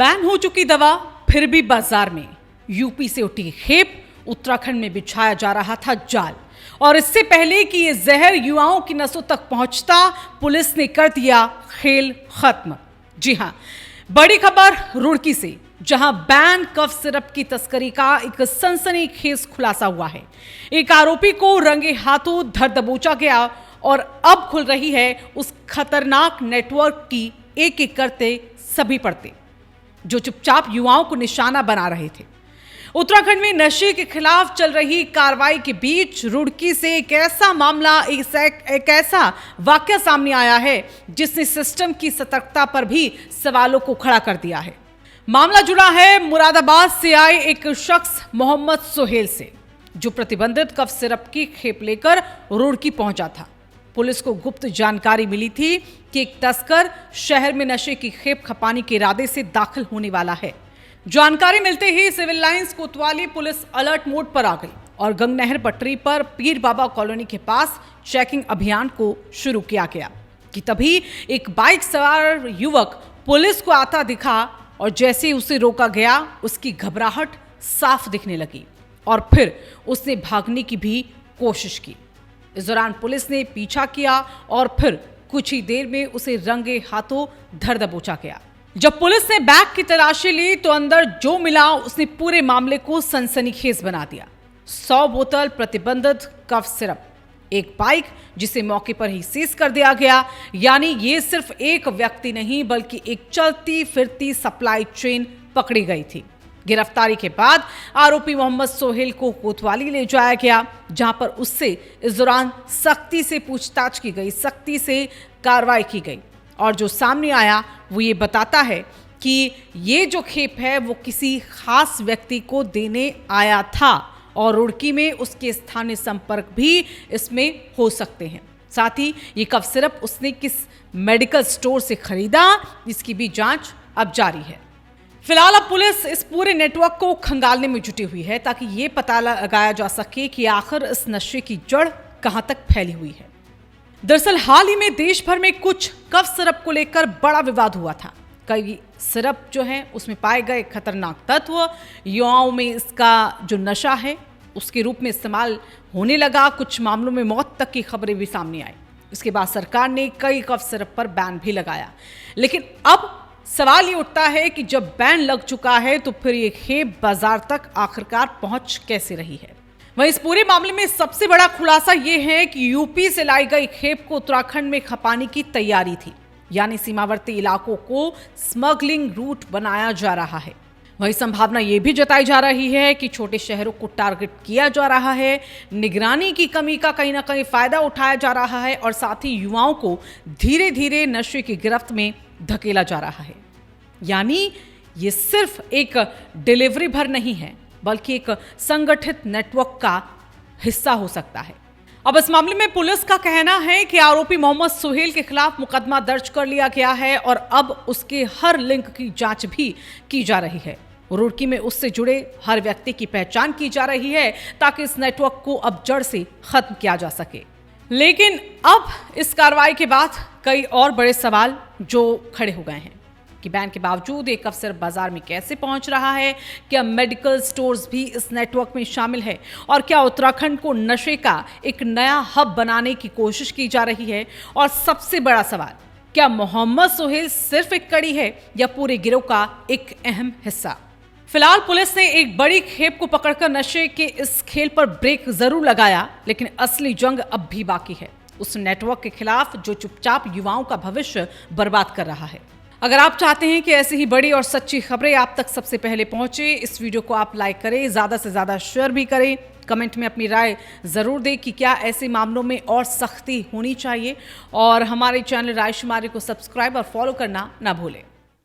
Ban हो चुकी दवा फिर भी बाजार में। यूपी से उठी खेप, उत्तराखंड में बिछाया जा रहा था जाल। और इससे पहले कि ये जहर युवाओं की नसों तक पहुंचता, पुलिस ने कर दिया खेल खत्म। जी हां, बड़ी खबर रुड़की से, जहां बैन कफ सिरप की तस्करी का एक सनसनीखेज खुलासा हुआ है। एक आरोपी को रंगे हाथों धर दबोचा गया और अब खुल रही है उस खतरनाक नेटवर्क की एक एक करते सभी परतें, जो चुपचाप युवाओं को निशाना बना रहे थे। उत्तराखंड में नशे के खिलाफ चल रही कार्रवाई के बीच रुड़की से एक ऐसा मामला, एक ऐसा वाकया सामने आया है जिसने सिस्टम की सतर्कता पर भी सवालों को खड़ा कर दिया है। मामला जुड़ा है मुरादाबाद से आए एक शख्स मोहम्मद सोहेल से, जो प्रतिबंधित कफ सिरप की खेप लेकर रुड़की पहुंचा था। पुलिस को गुप्त जानकारी मिली थी कि एक तस्कर शहर में नशे की खेप खपाने के इरादे से दाखिल होने वाला है। जानकारी मिलते ही सिविल लाइंस कोतवाली पुलिस अलर्ट मोड पर आ गई और गंगनहर पटरी पर पीर बाबा कॉलोनी के पास चेकिंग अभियान को शुरू किया गया कि तभी एक बाइक सवार युवक पुलिस को आता दिखा और जैसे ही उसे रोका गया, उसकी घबराहट साफ दिखने लगी और फिर उसने भागने की भी कोशिश की। इस दौरान पुलिस ने पीछा किया और फिर कुछ ही देर में उसे रंगे हाथों धर दबोचा गया। जब पुलिस ने बैग की तलाशी ली तो अंदर जो मिला उसने पूरे मामले को सनसनीखेज बना दिया। 100 बोतल प्रतिबंधित कफ सिरप, एक बाइक जिसे मौके पर ही सीज कर दिया गया। यानी ये सिर्फ एक व्यक्ति नहीं बल्कि एक चलती फिरती सप्लाई चेन पकड़ी गई थी। गिरफ्तारी के बाद आरोपी मोहम्मद सोहेल को कोतवाली ले जाया गया, जहां पर उससे इस दौरान सख्ती से पूछताछ की गई, सख्ती से कार्रवाई की गई। और जो सामने आया वो ये बताता है कि ये जो खेप है वो किसी खास व्यक्ति को देने आया था और रुड़की में उसके स्थानीय संपर्क भी इसमें हो सकते हैं। साथ ही ये कफ सिरप उसने किस मेडिकल स्टोर से खरीदा, इसकी भी जांच अब जारी है। फिलहाल अब पुलिस इस पूरे नेटवर्क को खंगालने में जुटी हुई है ताकि ये पता लगाया जा सके कि आखिर इस नशे की जड़ कहां तक फैली हुई है। दरअसल हाल ही में देश भर में कुछ कफ सिरप को लेकर बड़ा विवाद हुआ था। कई सिरप जो है उसमें पाए गए खतरनाक तत्व, युवाओं में इसका जो नशा है उसके रूप में इस्तेमाल होने लगा। कुछ मामलों में मौत तक की खबरें भी सामने आई। इसके बाद सरकार ने कई कफ सिरप पर बैन भी लगाया। लेकिन अब सवाल ये उठता है कि जब बैन लग चुका है तो फिर ये खेप बाजार तक आखिरकार पहुंच कैसे रही है। वहीं इस पूरे मामले में सबसे बड़ा खुलासा यह है कि यूपी से लाई गई खेप को उत्तराखंड में खपाने की तैयारी थी, यानी सीमावर्ती इलाकों को स्मगलिंग रूट बनाया जा रहा है। वही संभावना यह भी जताई जा रही है कि छोटे शहरों को टारगेट किया जा रहा है, निगरानी की कमी का कहीं ना कहीं फायदा उठाया जा रहा है और साथ ही युवाओं को धीरे धीरे नशे की गिरफ्त में धकेला जा रहा है। यानी ये सिर्फ एक डिलीवरी भर नहीं है बल्कि एक संगठित नेटवर्क का हिस्सा हो सकता है। अब इस मामले में पुलिस का कहना है कि आरोपी मोहम्मद सोहेल के खिलाफ मुकदमा दर्ज कर लिया गया है और अब उसके हर लिंक की जांच भी की जा रही है। रुड़की में उससे जुड़े हर व्यक्ति की पहचान की जा रही है ताकि इस नेटवर्क को अब जड़ से खत्म किया जा सके। लेकिन अब इस कार्रवाई के बाद कई और बड़े सवाल जो खड़े हो गए हैं कि बैन के बावजूद एक कफ सिरप बाजार में कैसे पहुंच रहा है, क्या मेडिकल स्टोर्स भी इस नेटवर्क में शामिल है और क्या उत्तराखंड को नशे का एक नया हब बनाने की कोशिश की जा रही है। और सबसे बड़ा सवाल, क्या मोहम्मद सोहेल सिर्फ एक कड़ी है या पूरे गिरोह का एक अहम हिस्सा। फिलहाल पुलिस ने एक बड़ी खेप को पकड़कर नशे के इस खेल पर ब्रेक जरूर लगाया, लेकिन असली जंग अब भी बाकी है, उस नेटवर्क के खिलाफ जो चुपचाप युवाओं का भविष्य बर्बाद कर रहा है। अगर आप चाहते हैं कि ऐसी ही बड़ी और सच्ची खबरें आप तक सबसे पहले पहुंचे, इस वीडियो को आप लाइक करें, ज़्यादा से ज़्यादा शेयर भी करें, कमेंट में अपनी राय ज़रूर दें कि क्या ऐसे मामलों में और सख्ती होनी चाहिए और हमारे चैनल रायशुमारी को सब्सक्राइब और फॉलो करना ना भूलें।